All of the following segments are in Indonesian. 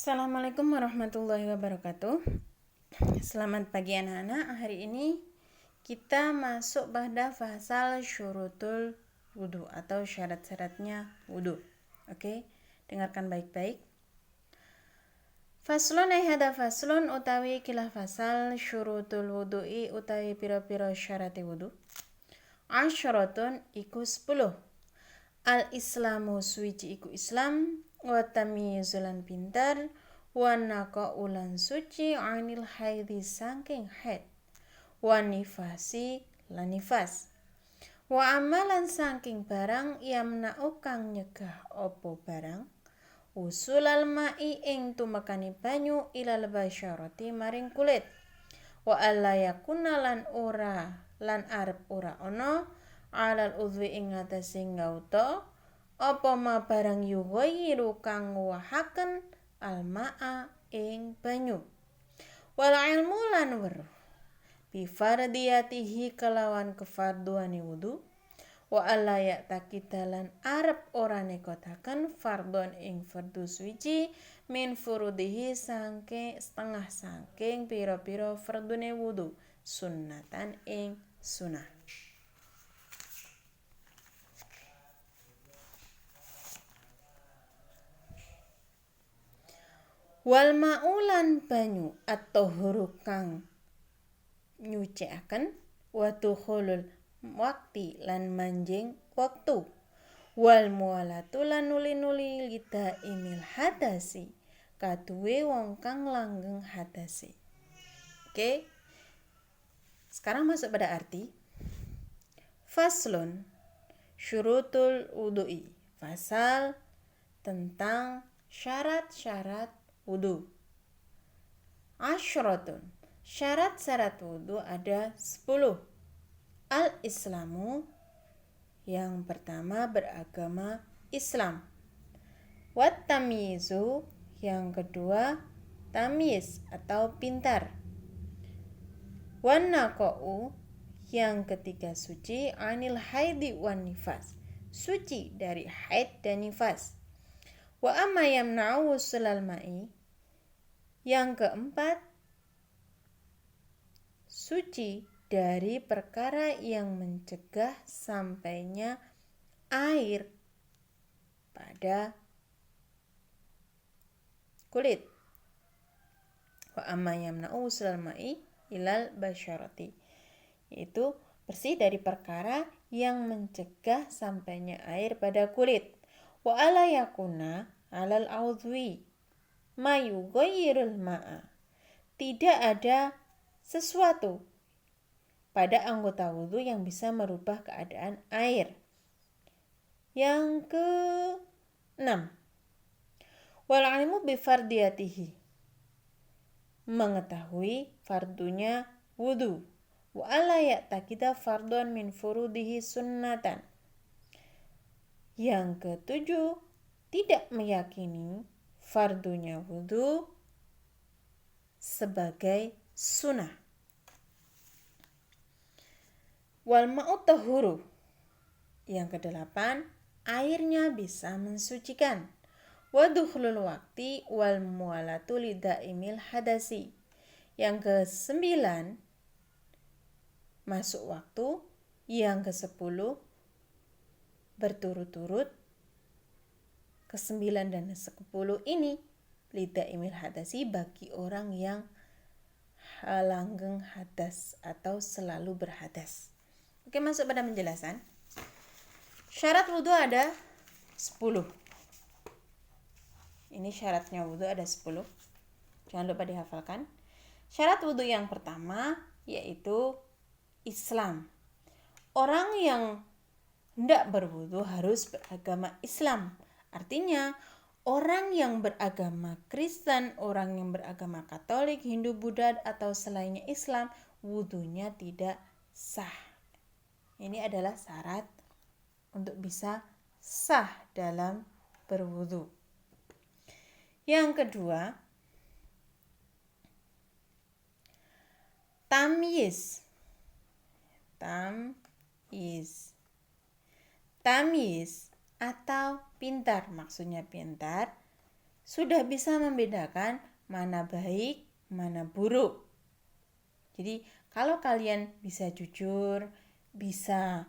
Assalamualaikum warahmatullahi wabarakatuh. Selamat pagi anak-anak. Hari ini kita masuk pada fasal syurutul wudu atau syarat-syaratnya wudu. Oke, dengarkan baik-baik. Faslun hada faslun utawi kilah fasal syurutul wudu'i utawi pira-pira syarati wudu. Asyaratun iku 10. Al-islamu suci iku Islam, wa tamyizulan pintar, wa naqa ulan suci anil haidhi saking haid, wa nifasi lan nifas, wa amalan saking barang yamna'u kang nyegah opo barang, usulal ma'i ing tumekani banyu ilal basyarati maring kulit, wa alla yakuna lan arep ora ana alal udwi ing atase ngauta apa ma barang yughayyiru kang wahaken almaa ing banyu, wal ilmu lan weruh bi fardiyatihi kelawan kefarduane wudu, wa alla ya'taqidalan arep ora nekotaken fardhon ing fardu suci min furudihi setengah saking pira-pira fardune wudu sunnatan ing sunah. Wal ma'ulan banyu at-tahuru kang nyucikaken wa dukhulul waqti lan manjing waktu, wal mualatu lan nuli-nuli lida imil hadasi kaduwe wong kang langgeng hadasi. Oke, sekarang masuk pada arti. Faslun syurutul wudu'i, fasal tentang syarat-syarat wudu. Asyratun, syarat-syarat wudu ada 10. Al-islamu, yang pertama beragama Islam. Wat tamyizu, yang kedua tamyiz atau pintar. Wan naqa'u, yang ketiga suci, anil haidi wan nifas, suci dari haid dan nifas. Wa amma yamna'u wusulal ma'i, yang keempat suci dari perkara yang mencegah sampainya air pada kulit. Wa amma yamna'u wusulal ma'i ilal basyarati, yaitu bersih dari perkara yang mencegah sampainya air pada kulit. Wa ala yakuna alal audwi ma yughayyirul ma'a, tidak ada sesuatu pada anggota wudu yang bisa merubah keadaan air. Yang ke-6, wal ilmu bi fardiyatihi, mengetahui fardunya wudu. Wa alla ya'taqida fardhon min furudihi sunnatan. Yang ke-7, tidak meyakini fardunya wudu sebagai sunnah. Wal ma'u tahuru, yang ke-8, airnya bisa mensucikan. Wa dukhlul waqti wal mualatu lidaimil hadasi. Yang ke-9, masuk waktu. Yang ke-10, berturut-turut. Ke-9 dan ke-10 ini lidaimil hadasi, bagi orang yang langgeng hadas atau selalu berhadas. Oke, masuk pada penjelasan. Syarat wudu ada 10. Ini syaratnya wudu ada 10. Jangan lupa dihafalkan. Syarat wudu yang pertama yaitu Islam. Orang yang hendak berwudu harus beragama Islam. Artinya, orang yang beragama Kristen, orang yang beragama Katolik, Hindu, Buddha, atau selainnya Islam, wudunya tidak sah. Ini adalah syarat untuk bisa sah dalam berwudu. Yang kedua, tamyiz. Tamyiz atau pintar, maksudnya pintar sudah bisa membedakan mana baik, mana buruk. Jadi kalau kalian bisa jujur, bisa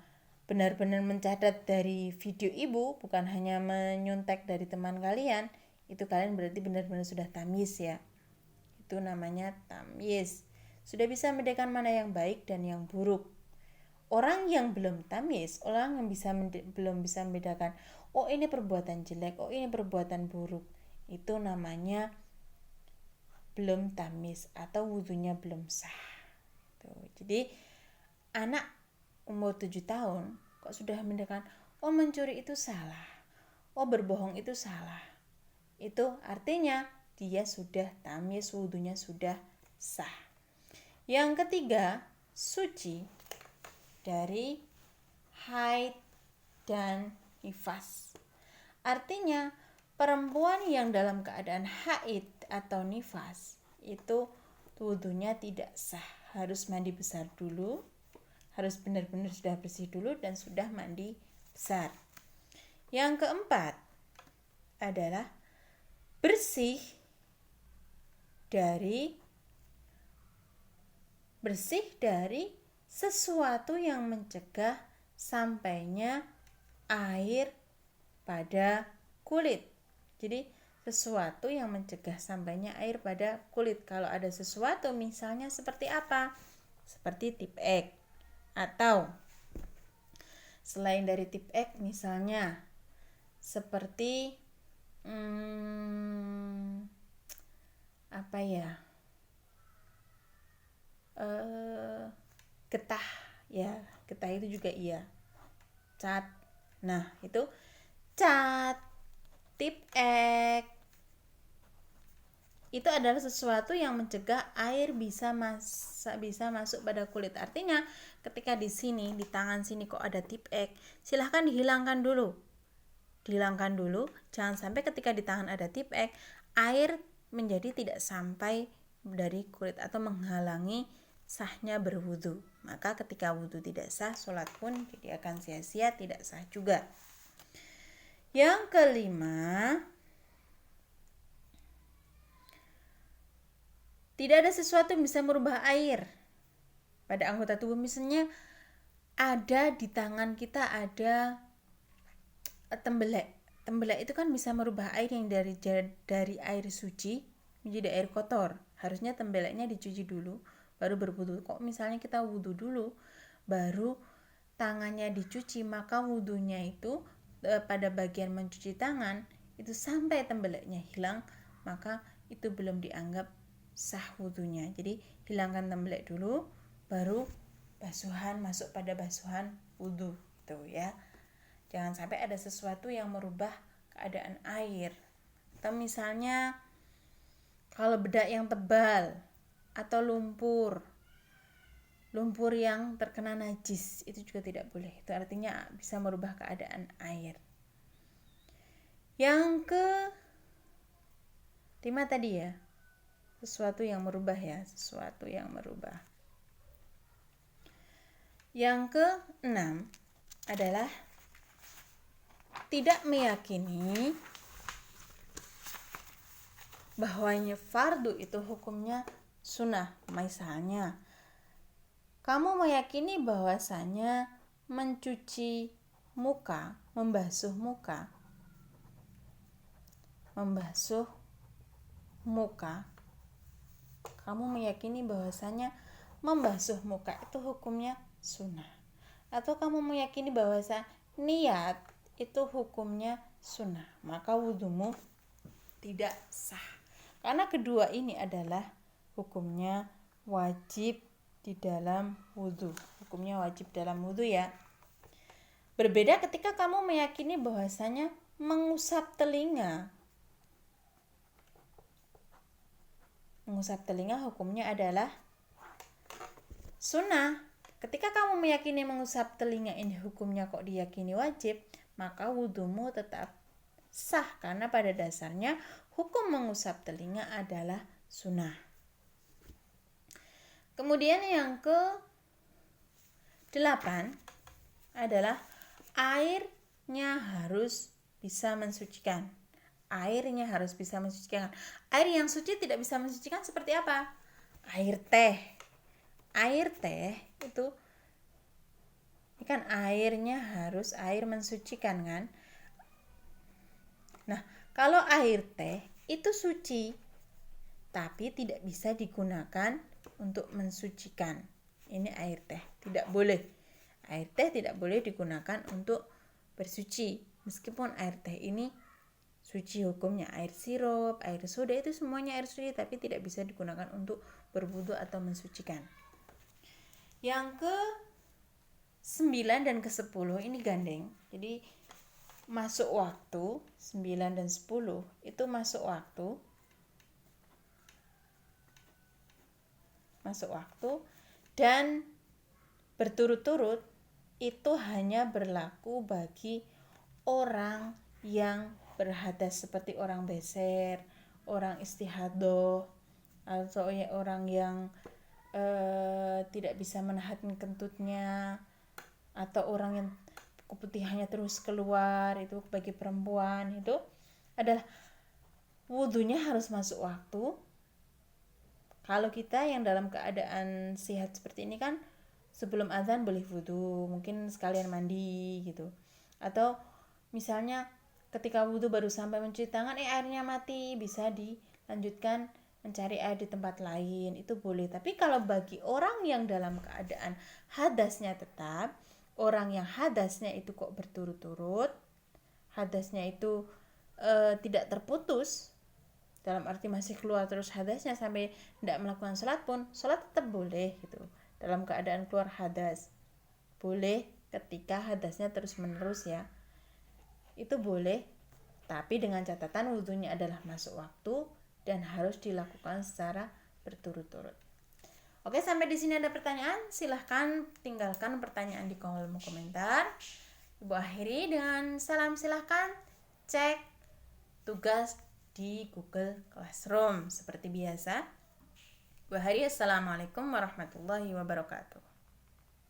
benar-benar mencatat dari video ibu, bukan hanya menyontek dari teman kalian, itu kalian berarti benar-benar sudah tamyiz ya. Itu namanya tamyiz. Sudah bisa membedakan mana yang baik dan yang buruk. Orang yang belum tamyiz, orang yang belum bisa membedakan, oh ini perbuatan jelek, oh ini perbuatan buruk, itu namanya belum tamyiz atau wudunya belum sah. Jadi anak umur 7 tahun kok sudah membedakan, oh mencuri itu salah, oh berbohong itu salah, itu artinya dia sudah tamyiz, wudunya sudah sah. Yang ketiga, suci dari haid dan nifas. Artinya perempuan yang dalam keadaan haid atau nifas itu wudunya tidak sah, harus mandi besar dulu, harus benar-benar sudah bersih dulu dan sudah mandi besar. Yang keempat adalah bersih dari sesuatu yang mencegah sampainya air pada kulit. Jadi sesuatu yang mencegah sampainya air pada kulit. Kalau ada sesuatu misalnya seperti apa? Seperti tip X, atau selain dari tip X misalnya seperti apa ya? Getah ya, getah itu juga iya. Cat. Nah, itu cat, tip X itu adalah sesuatu yang mencegah air bisa masuk pada kulit. Artinya ketika di sini, di tangan sini kok ada tip X, silahkan dihilangkan dulu. Jangan sampai ketika di tangan ada tip X, air menjadi tidak sampai dari kulit atau menghalangi sahnya berwudu. Maka ketika wudu tidak sah, sholat pun jadi akan sia-sia, tidak sah juga. Yang kelima, tidak ada sesuatu yang bisa merubah air pada anggota tubuh. Misalnya ada di tangan kita ada tembelek. Tembelek itu kan bisa merubah air yang dari air suci menjadi air kotor. Harusnya tembeleknya dicuci dulu baru berwudu. Kok misalnya kita wudu dulu baru tangannya dicuci, maka wudunya itu pada bagian mencuci tangan itu sampai tembeleknya hilang, maka itu belum dianggap sah wudunya. Jadi hilangkan tembelek dulu baru basuhan, masuk pada basuhan wudu itu ya. Jangan sampai ada sesuatu yang merubah keadaan air. Atau misalnya kalau bedak yang tebal atau lumpur yang terkena najis, itu juga tidak boleh. Itu artinya bisa merubah keadaan air. Yang ke-5 tadi ya, sesuatu yang merubah ya, sesuatu yang merubah. Yang ke-6 adalah tidak meyakini bahwanya fardu itu hukumnya sunnah. Misalnya kamu meyakini bahwasanya mencuci muka, membasuh muka, kamu meyakini bahwasanya membasuh muka itu hukumnya sunnah. Atau kamu meyakini bahwasa niat itu hukumnya sunnah, maka wudumu tidak sah. Karena kedua ini adalah hukumnya wajib di dalam wudu. Hukumnya wajib dalam wudu ya. Berbeda ketika kamu meyakini bahwasanya mengusap telinga. Mengusap telinga hukumnya adalah sunnah. Ketika kamu meyakini mengusap telinga ini hukumnya kok diyakini wajib, maka wudumu tetap sah karena pada dasarnya hukum mengusap telinga adalah sunnah. Kemudian yang ke-8 adalah airnya harus bisa mensucikan. airnya harus bisa mensucikan. Air yang suci tidak bisa mensucikan seperti apa? Air teh. Air teh itu kan airnya harus air mensucikan kan? Nah, kalau air teh itu suci, tapi tidak bisa digunakan untuk mensucikan. Ini air teh, tidak boleh. Air teh tidak boleh digunakan untuk bersuci. Meskipun air teh ini suci hukumnya, air sirup, air soda itu semuanya air suci, tapi tidak bisa digunakan untuk berwudu atau mensucikan. Yang ke 9 dan ke 10 ini gandeng. Jadi masuk waktu 9 dan 10 itu masuk waktu dan berturut-turut itu hanya berlaku bagi orang yang berhadas seperti orang beser, orang istihadoh, atau orang yang tidak bisa menahan kentutnya, atau orang yang keputihannya terus keluar, itu bagi perempuan itu adalah wudunya harus masuk waktu. Kalau kita yang dalam keadaan sehat seperti ini kan sebelum azan boleh wudu, mungkin sekalian mandi gitu. Atau misalnya ketika wudu baru sampai mencuci tangan, airnya mati, bisa dilanjutkan mencari air di tempat lain, itu boleh. Tapi kalau bagi orang yang dalam keadaan hadasnya tetap, orang yang hadasnya itu kok berturut-turut, hadasnya itu tidak terputus, dalam arti masih keluar terus hadasnya sampai tidak melakukan sholat pun, sholat tetap boleh gitu. Dalam keadaan keluar hadas boleh, ketika hadasnya terus menerus ya, itu boleh, tapi dengan catatan wudhunya adalah masuk waktu dan harus dilakukan secara berturut-turut. Oke, sampai di sini ada pertanyaan, silahkan tinggalkan pertanyaan di kolom komentar. Ibu akhiri dengan salam, silahkan cek tugas di Google Classroom seperti biasa. Assalamualaikum warahmatullahi wabarakatuh.